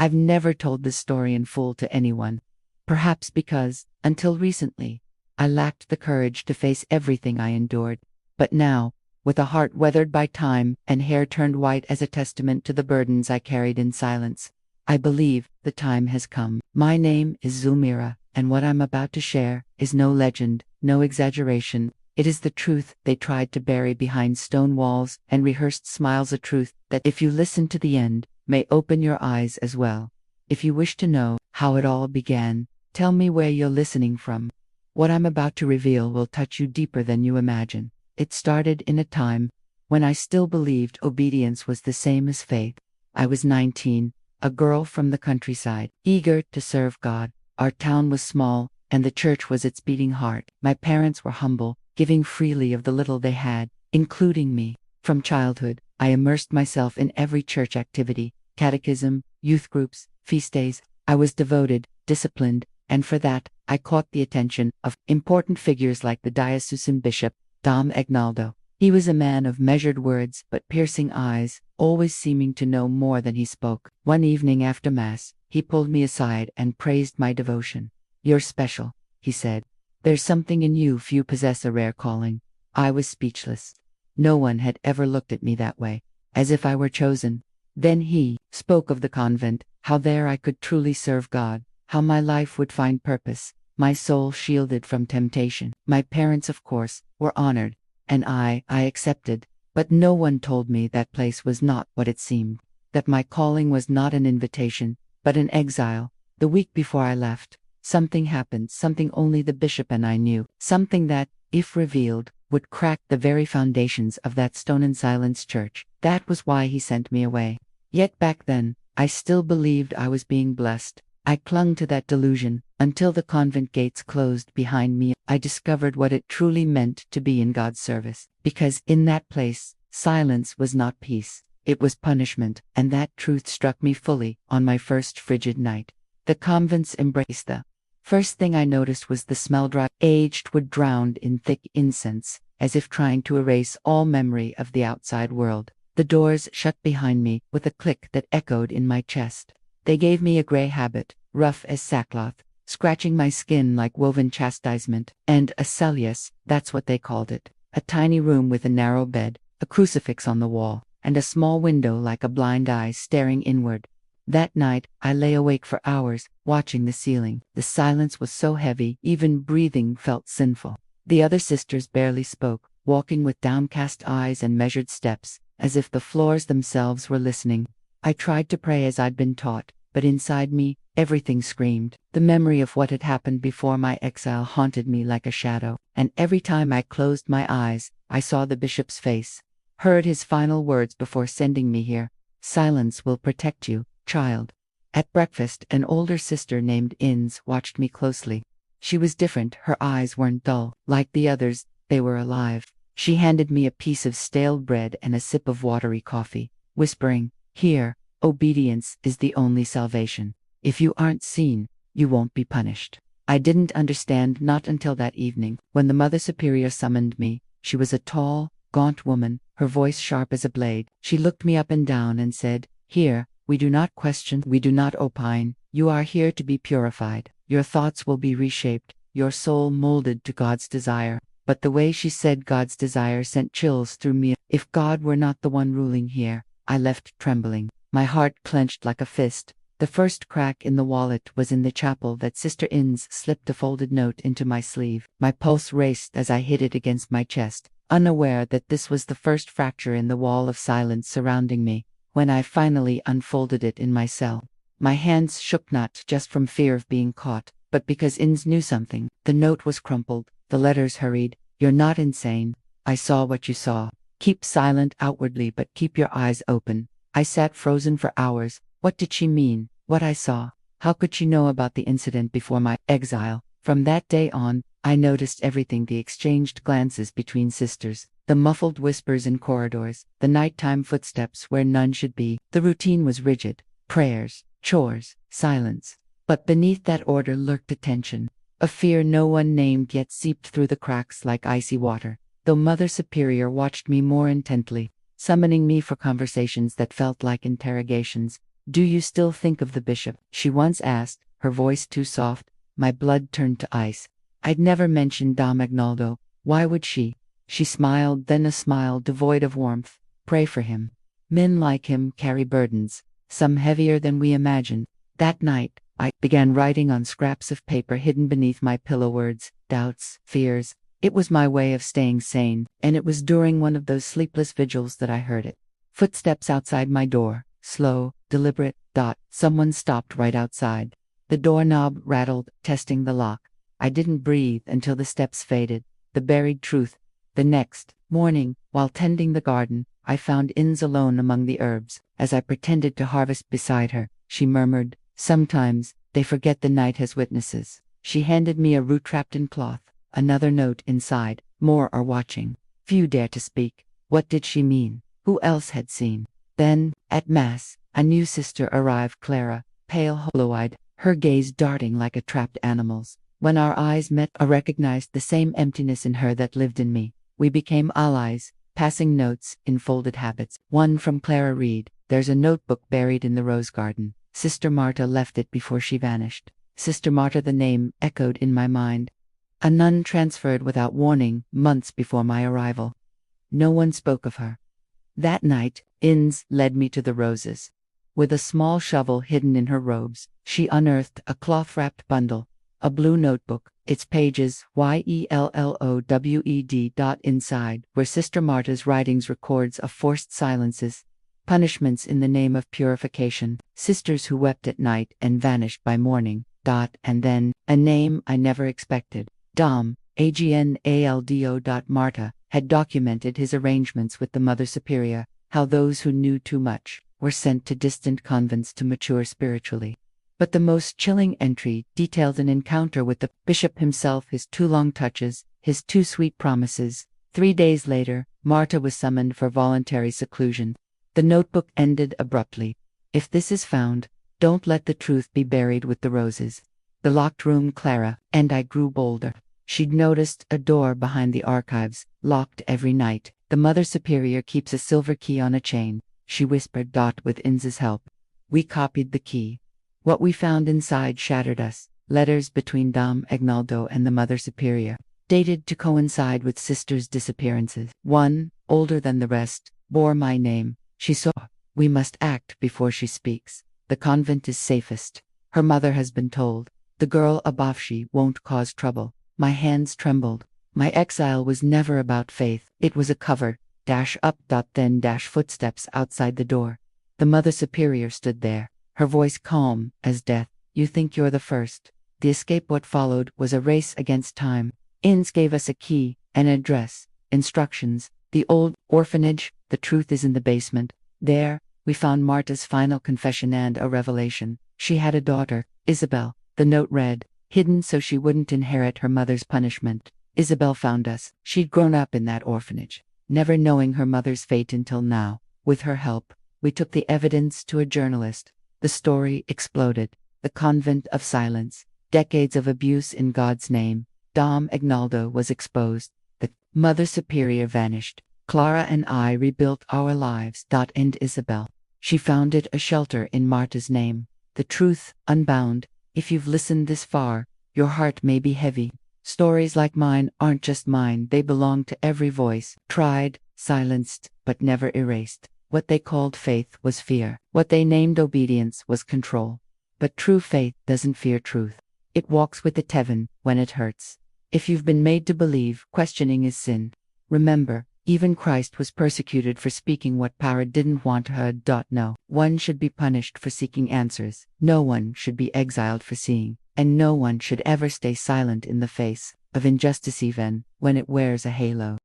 I've never told this story in full to anyone. Perhaps because, until recently, I lacked the courage to face everything I endured. But now, with a heart weathered by time and hair turned white as a testament to the burdens I carried in silence, I believe the time has come. My name is Zulmira, and what I'm about to share is no legend, no exaggeration. It is the truth they tried to bury behind stone walls and rehearsed smiles, a truth that, if you listen to the end, may open your eyes as well. If you wish to know how it all began, tell me where you're listening from. What I'm about to reveal will touch you deeper than you imagine. It started in a time when I still believed obedience was the same as faith. I was 19, a girl from the countryside, eager to serve God. Our town was small, and the church was its beating heart. My parents were humble, giving freely of the little they had, including me. From childhood, I immersed myself in every church activity: catechism, youth groups, feast days. I was devoted, disciplined, and for that, I caught the attention of important figures like the diocesan bishop, Dom Agnaldo. He was a man of measured words but piercing eyes, always seeming to know more than he spoke. One evening after Mass, he pulled me aside and praised my devotion. "You're special," he said. "There's something in you, few possess, a rare calling." I was speechless. No one had ever looked at me that way, as if I were chosen. Then he spoke of the convent, how there I could truly serve God, how my life would find purpose, my soul shielded from temptation. My parents, of course, were honored, and I accepted, but no one told me that place was not what it seemed, that my calling was not an invitation, but an exile. The week before I left, something happened, something only the bishop and I knew, something that, if revealed, would crack the very foundations of that stone and silence church. That was why he sent me away. Yet back then, I still believed I was being blessed. I clung to that delusion until the convent gates closed behind me. I discovered what it truly meant to be in God's service, because in that place, silence was not peace, it was punishment, and that truth struck me fully on my first frigid night. The convent's embrace. The first thing I noticed was the smell: dry, aged wood drowned in thick incense, as if trying to erase all memory of the outside world. The doors shut behind me with a click that echoed in my chest. They gave me a gray habit, rough as sackcloth, scratching my skin like woven chastisement, and a cell, yes, that's what they called it. A tiny room with a narrow bed, a crucifix on the wall, and a small window like a blind eye staring inward. That night, I lay awake for hours, watching the ceiling. The silence was so heavy, even breathing felt sinful. The other sisters barely spoke, walking with downcast eyes and measured steps, as if the floors themselves were listening. I tried to pray as I'd been taught, but inside me, everything screamed. The memory of what had happened before my exile haunted me like a shadow, and every time I closed my eyes, I saw the bishop's face, heard his final words before sending me here: "Silence will protect you, child." At breakfast, an older sister named Inns watched me closely. She was different. Her eyes weren't dull. Like the others, they were alive. She handed me a piece of stale bread and a sip of watery coffee, whispering, "Here, obedience is the only salvation. If you aren't seen, you won't be punished." I didn't understand, not until that evening, when the Mother Superior summoned me. She was a tall, gaunt woman, her voice sharp as a blade. She looked me up and down and said, "Here, we do not question, we do not opine. You are here to be purified. Your thoughts will be reshaped, your soul molded to God's desire." But the way she said God's desire sent chills through me. If God were not the one ruling here, I left trembling, my heart clenched like a fist. The first crack in the wallet was in the chapel that Sister Inns slipped a folded note into my sleeve. My pulse raced as I hid it against my chest, unaware that this was the first fracture in the wall of silence surrounding me. When I finally unfolded it in my cell, my hands shook, not just from fear of being caught, but because Inns knew something. The note was crumpled, the letters hurried. "You're not insane. I saw what you saw. Keep silent outwardly, but keep your eyes open." I sat frozen for hours. What did she mean? What I saw? How could she know about the incident before my exile? From that day on, I noticed everything: the exchanged glances between sisters, the muffled whispers in corridors, the nighttime footsteps where none should be. The routine was rigid: prayers, chores, silence. But beneath that order lurked a tension, a fear no one named yet seeped through the cracks like icy water. The Mother Superior watched me more intently, summoning me for conversations that felt like interrogations. "Do you still think of the bishop?" she once asked, her voice too soft. My blood turned to ice. I'd never mentioned Dom Agnaldo. Why would she? She smiled, then a smile devoid of warmth. "Pray for him. Men like him carry burdens, some heavier than we imagined." That night, I began writing on scraps of paper hidden beneath my pillow words, doubts, fears. It was my way of staying sane, and it was during one of those sleepless vigils that I heard it. Footsteps outside my door, slow, deliberate. Someone stopped right outside. The doorknob rattled, testing the lock. I didn't breathe until the steps faded. The buried truth. The next morning, while tending the garden, I found Inez alone among the herbs. As I pretended to harvest beside her, she murmured, "Sometimes they forget the night has witnesses." She handed me a root wrapped in cloth. Another note inside. "More are watching. Few dare to speak." What did she mean? Who else had seen? Then, at Mass, a new sister arrived, Clara, pale, hollow-eyed, her gaze darting like a trapped animal's. When our eyes met, I recognized the same emptiness in her that lived in me. We became allies, passing notes in folded habits. One from Clara read, "There's a notebook buried in the rose garden. Sister Marta left it before she vanished." Sister Marta, the name echoed in my mind. A nun transferred without warning, months before my arrival. No one spoke of her. That night, Inez led me to the roses. With a small shovel hidden in her robes, she unearthed a cloth-wrapped bundle, a blue notebook, its pages yellowed. Inside were Sister Marta's writings, records of forced silences, punishments in the name of purification, sisters who wept at night and vanished by morning. And then, a name I never expected. Dom, Agnaldo. Marta had documented his arrangements with the Mother Superior, how those who knew too much were sent to distant convents to mature spiritually. But the most chilling entry detailed an encounter with the bishop himself, his too long touches, his too sweet promises. 3 days later, Marta was summoned for voluntary seclusion. The notebook ended abruptly. "If this is found, don't let the truth be buried with the roses." The locked room, Clara, and I grew bolder. She'd noticed a door behind the archives, locked every night. "The Mother Superior keeps a silver key on a chain," she whispered. With Inez's help, we copied the key. What we found inside shattered us. Letters between Dom Agnaldo and the Mother Superior, dated to coincide with Sister's disappearances. One, older than the rest, bore my name. She saw. "We must act before she speaks. The convent is safest. Her mother has been told. The girl above, she won't cause trouble." My hands trembled. My exile was never about faith. It was a cover. Then footsteps outside the door. The Mother Superior stood there, her voice calm as death. "You think you're the first." The escape. What followed was a race against time. Inez gave us a key, an address, instructions. The old orphanage. "The truth is in the basement." There, we found Marta's final confession and a revelation. She had a daughter, Isabel. The note read, "Hidden so she wouldn't inherit her mother's punishment." Isabel found us. She'd grown up in that orphanage, never knowing her mother's fate until now. With her help, we took the evidence to a journalist. The story exploded. The convent of silence. Decades of abuse in God's name. Dom Agnaldo was exposed. The Mother Superior vanished. Clara and I rebuilt our lives. And Isabel. She founded a shelter in Marta's name. The truth, unbound. If you've listened this far, your heart may be heavy. Stories like mine aren't just mine, they belong to every voice, tried, silenced, but never erased. What they called faith was fear. What they named obedience was control. But true faith doesn't fear truth. It walks with it heaven when it hurts. If you've been made to believe, questioning is sin. Remember, even Christ was persecuted for speaking what power didn't want heard. No one should be punished for seeking answers. No one should be exiled for seeing. And no one should ever stay silent in the face of injustice, even when it wears a halo.